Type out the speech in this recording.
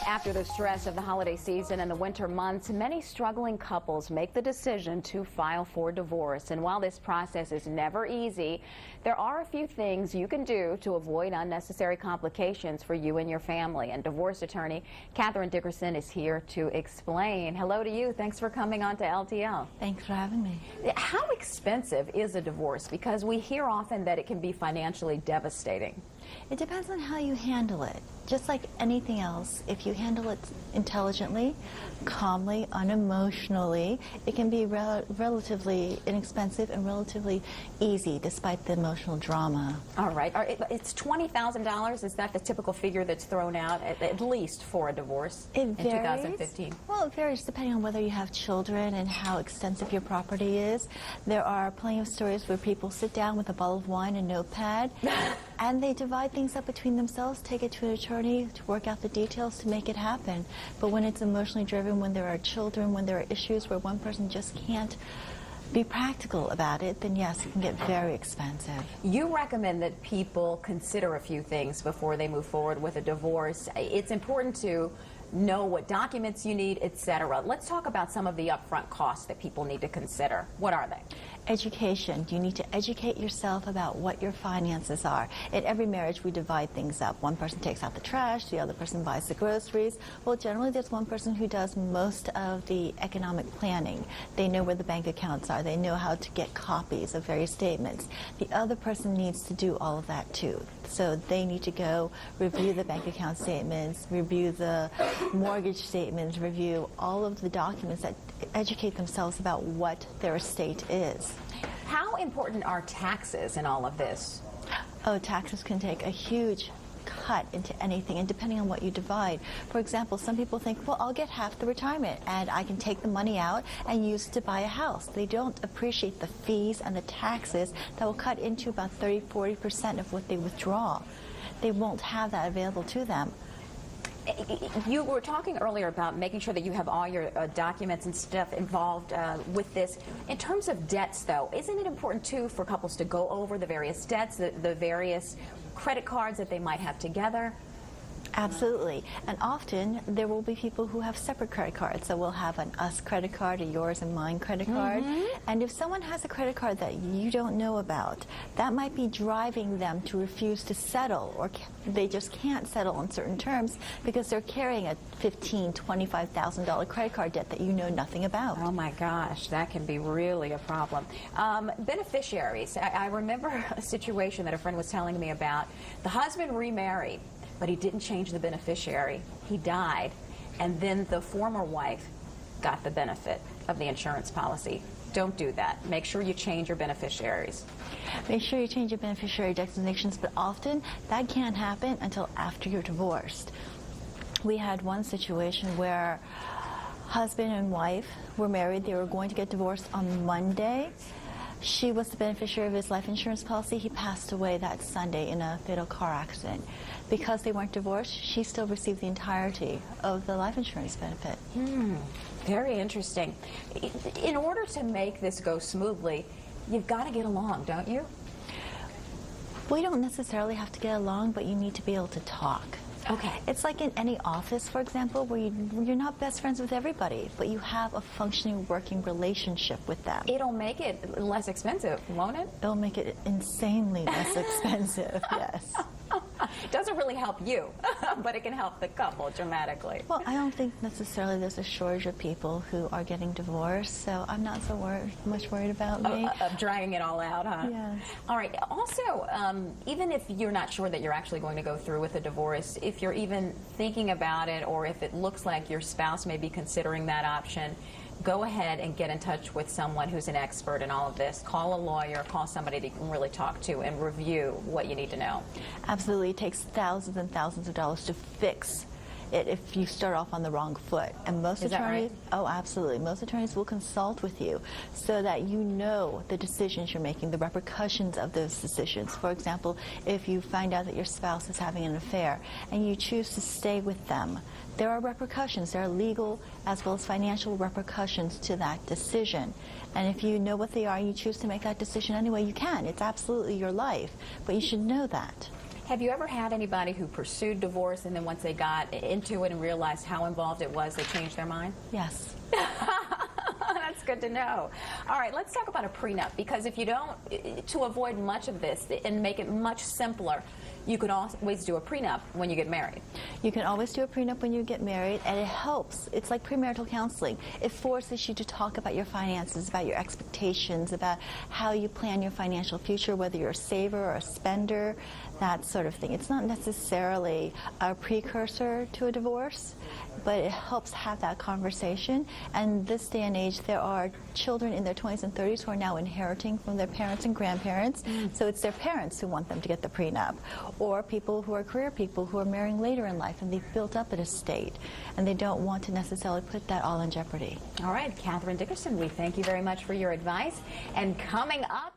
After the stress of the holiday season and the winter months, many struggling couples make the decision to file for divorce. And while this process is never easy, there are a few things you can do to avoid unnecessary complications for you and your family. And divorce attorney Kathryn Dickerson is here to explain. Hello to you. Thanks for coming on to LTL. Thanks for having me. How expensive is a divorce? Because we hear often that it can be financially devastating. It depends on how you handle it. Just like anything else, if you handle it intelligently, calmly, unemotionally, it can be relatively inexpensive and relatively easy despite the emotional drama. All right. It's $20,000. Is that the typical figure that's thrown out at least for a divorce in 2015? Well, it varies depending on whether you have children and how extensive your property is. There are plenty of stories where people sit down with a bottle of wine and a notepad and they divide things up between themselves, take it to an attorney to work out the details to make it happen. But when it's emotionally driven, when there are children, when there are issues where one person just can't be practical about it, then yes, it can get very expensive. You recommend that people consider a few things before they move forward with a divorce. It's important to know what documents you need, etc. Let's talk about some of the upfront costs that people need to consider. What are they? Education. You need to educate yourself about what your finances are. In every marriage, we divide things up. One person takes out the trash, the other person buys the groceries. Well, generally, there's one person who does most of the economic planning. They know where the bank accounts are. They know how to get copies of various statements. The other person needs to do all of that, too. So they need to go review the bank account statements, review the mortgage statements, review all of the documents that educate themselves about what their estate is. How important are taxes in all of this? Oh, taxes can take a huge cut into anything, and depending on what you divide. For example, some people think, well, I'll get half the retirement and I can take the money out and use it to buy a house. They don't appreciate the fees and the taxes that will cut into about 30–40% of what they withdraw. They won't have that available to them. You were talking earlier about making sure that you have all your documents and stuff involved with this. In terms of debts, though, isn't it important, too, for couples to go over the various debts, the various credit cards that they might have together? Absolutely. And often there will be people who have separate credit cards. So we'll have an us credit card, a yours and mine credit card. And if someone has a credit card that you don't know about, that might be driving them to refuse to settle, or they just can't settle on certain terms because they're carrying a $15,000, $25,000 credit card debt that you know nothing about. Oh my gosh, that can be really a problem. Beneficiaries. I remember a situation that a friend was telling me about. The husband remarried, but he didn't change the beneficiary. He died, and then the former wife got the benefit of the insurance policy. Don't do that. Make sure you change your beneficiaries. Make sure you change your beneficiary designations, but often that can't happen until after you're divorced. We had one situation where husband and wife were married. They were going to get divorced on Monday. She was the beneficiary of his life insurance policy. He passed away that Sunday in a fatal car accident. Because they weren't divorced, she still received the entirety of the life insurance benefit. Very interesting. In order to make this go smoothly, you've got to get along, don't you? We don't necessarily have to get along, but you need to be able to talk. Okay. It's like in any office, for example, where you're not best friends with everybody, but you have a functioning, working relationship with them. It'll make it less expensive, won't it? It'll make it insanely less expensive, yes. Doesn't really help you, but it can help the couple dramatically. Well, I don't think necessarily there's a shortage of people who are getting divorced, so I'm not so much worried about me. Of dragging it all out, huh? Yes. All right. Also, even if you're not sure that you're actually going to go through with a divorce, if you're even thinking about it, or if it looks like your spouse may be considering that option, go ahead and get in touch with someone who's an expert in all of this. Call a lawyer, call somebody that you can really talk to and review what you need to know. Absolutely. It takes thousands and thousands of dollars to fix if you start off on the wrong foot. And most Is that attorneys, right? oh, absolutely. Most attorneys will consult with you so that you know the decisions you're making, the repercussions of those decisions. For example, if you find out that your spouse is having an affair and you choose to stay with them, there are repercussions. There are legal as well as financial repercussions to that decision. And if you know what they are and you choose to make that decision anyway, you can. It's absolutely your life. But you should know that. Have you ever had anybody who pursued divorce and then once they got into it and realized how involved it was, they changed their mind? Yes. That's good to know. All right, let's talk about a prenup, because if you don't, to avoid much of this and make it much simpler, you can always do a prenup when you get married. You can always do a prenup when you get married, and it helps. It's like premarital counseling. It forces you to talk about your finances, about your expectations, about how you plan your financial future, whether you're a saver or a spender, that sort of thing. It's not necessarily a precursor to a divorce, but it helps have that conversation. And this day and age, there are children in their 20s and 30s who are now inheriting from their parents and grandparents. So it's their parents who want them to get the prenup, or people who are career people who are marrying later in life and they've built up an estate and they don't want to necessarily put that all in jeopardy. All right, Kathryn Dickerson, we thank you very much for your advice. And coming up...